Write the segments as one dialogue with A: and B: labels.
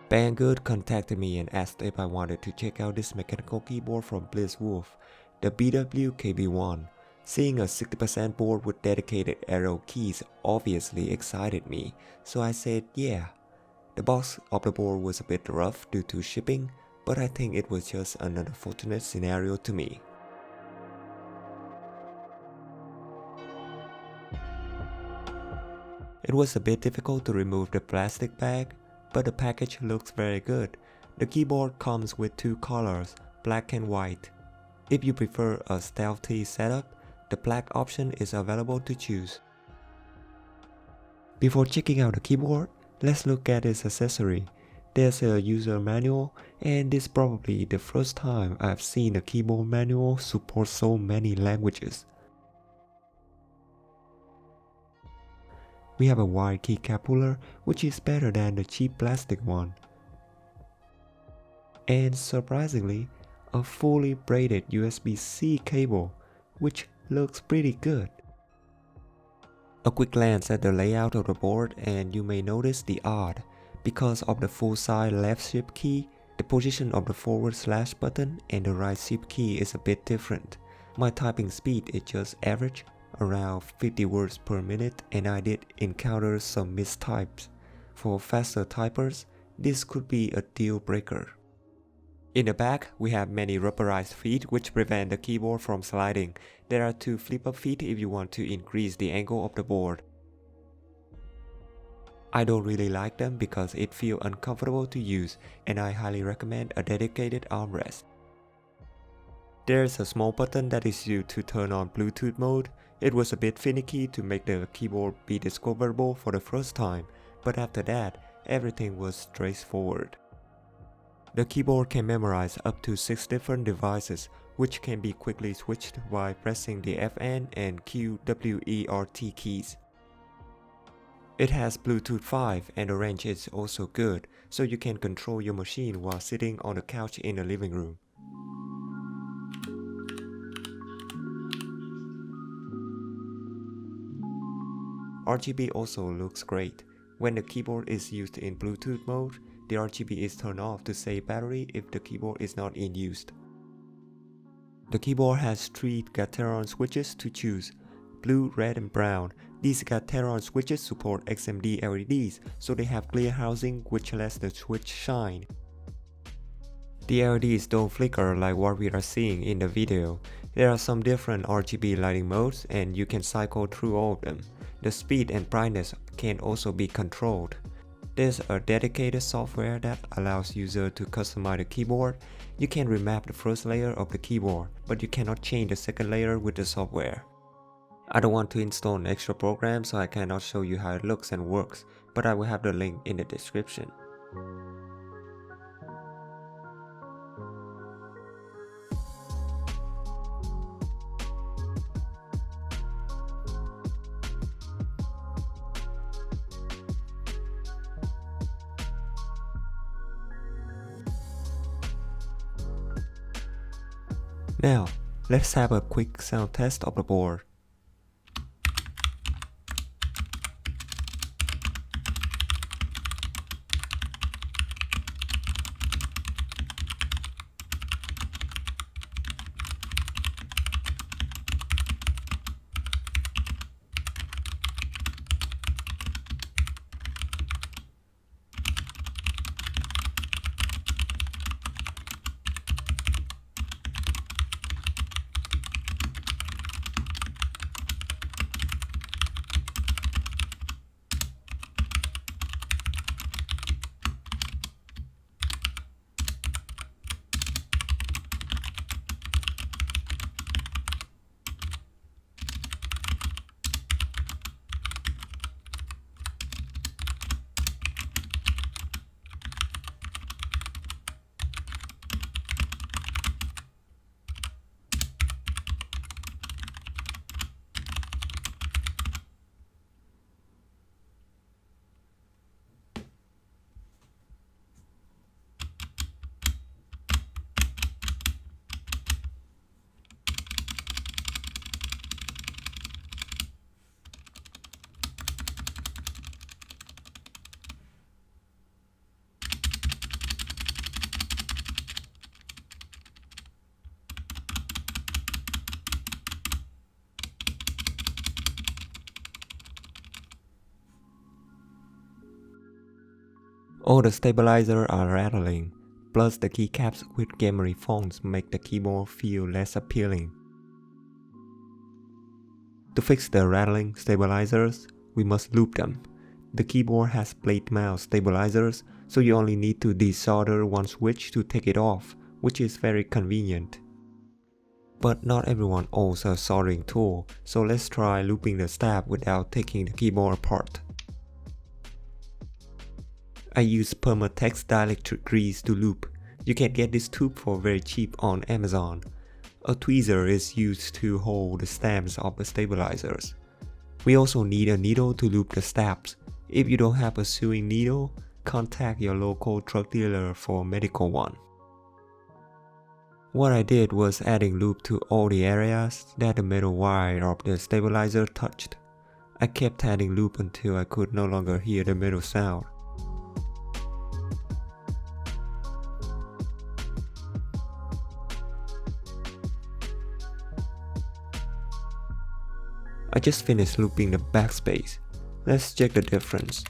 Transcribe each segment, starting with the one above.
A: Banggood contacted me and asked if I wanted to check out this mechanical keyboard from Blitzwolf, the BWKB1. Seeing a 60% board with dedicated arrow keys obviously excited me, so I said yeah. The box of the board was a bit rough due to shipping, but I think it was just an unfortunate scenario to me. It was a bit difficult to remove the plastic bag, but the package looks very good. The keyboard comes with two colors, black and white. If you prefer a stealthy setup, the black option is available to choose. Before checking out the keyboard, let's look at its accessory. There's a user manual, and this is probably the first time I've seen a keyboard manual support so many languages. We have a wide keycap puller, which is better than the cheap plastic one. And surprisingly, a fully braided USB-C cable, which looks pretty good. A quick glance at the layout of the board and you may notice the odd. Because of the full side left shift key, the position of the forward slash button and the right shift key is a bit different. My typing speed is just average, around 50 words per minute, and I did encounter some mistypes. For faster typers, this could be a deal breaker. In the back, we have many rubberized feet which prevent the keyboard from sliding. There are two flip-up feet if you want to increase the angle of the board. I don't really like them because it feels uncomfortable to use, and I highly recommend a dedicated armrest. There's a small button that is used to turn on Bluetooth mode. It was a bit finicky to make the keyboard be discoverable for the first time, but after that, everything was straightforward. The keyboard can memorize up to 6 different devices, which can be quickly switched by pressing the Fn and QWERT keys. It has Bluetooth 5 and the range is also good, so you can control your machine while sitting on the couch in the living room. RGB also looks great. When the keyboard is used in Bluetooth mode, the RGB is turned off to save battery if the keyboard is not in use. The keyboard has 3 Gateron switches to choose, blue, red and brown. These Gateron switches support XMD LEDs, so they have clear housing which lets the switch shine. The LEDs don't flicker like what we are seeing in the video. There are some different RGB lighting modes and you can cycle through all of them. The speed and brightness can also be controlled. There's a dedicated software that allows users to customize the keyboard. You can remap the first layer of the keyboard, but you cannot change the second layer with the software. I don't want to install an extra program, so I cannot show you how it looks and works, but I will have the link in the description. Now, let's have a quick sound test of the board. All the stabilizers are rattling, plus the keycaps with gamery fonts make the keyboard feel less appealing. To fix the rattling stabilizers, we must loop them. The keyboard has plate mount stabilizers, so you only need to desolder one switch to take it off, which is very convenient. But not everyone owns a soldering tool, so let's try looping the stab without taking the keyboard apart. I use Permatex dielectric grease to loop. You can get this tube for very cheap on Amazon. A tweezer is used to hold the stabs of the stabilizers. We also need a needle to loop the stabs. If you don't have a sewing needle, contact your local drug dealer for a medical one. What I did was adding loop to all the areas that the metal wire of the stabilizer touched. I kept adding loop until I could no longer hear the metal sound. I just finished looping the backspace. Let's check the difference.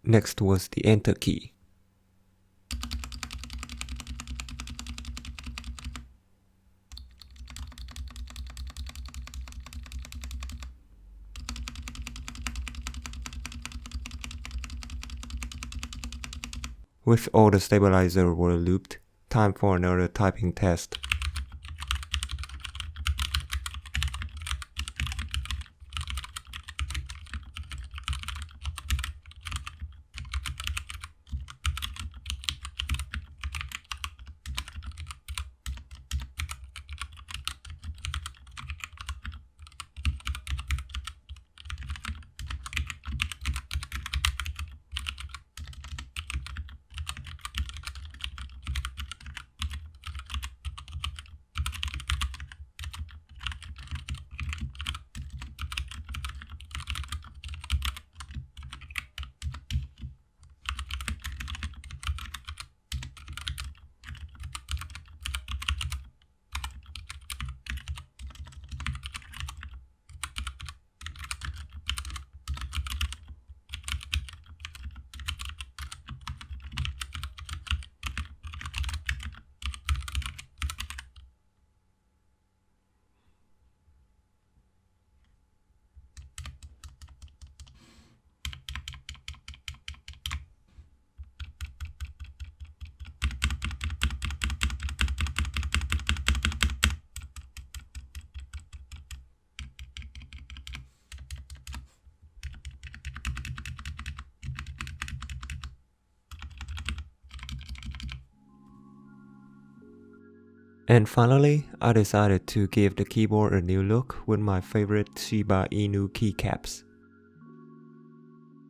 A: Next was the Enter key. With all the stabilizers were looped, time for another typing test. And finally, I decided to give the keyboard a new look with my favorite Shiba Inu keycaps.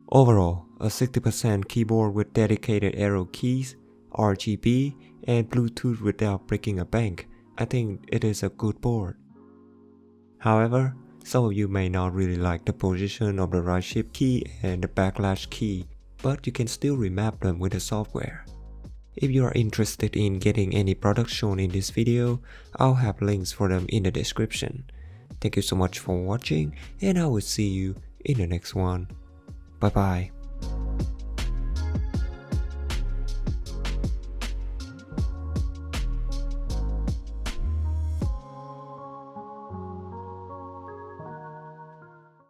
A: Overall, a 60% keyboard with dedicated arrow keys, RGB, and Bluetooth without breaking a bank. I think it is a good board. However, some of you may not really like the position of the right shift key and the backlash key, but you can still remap them with the software. If you are interested in getting any products shown in this video, I'll have links for them in the description. Thank you so much for watching, and I will see you in the next one. Bye bye.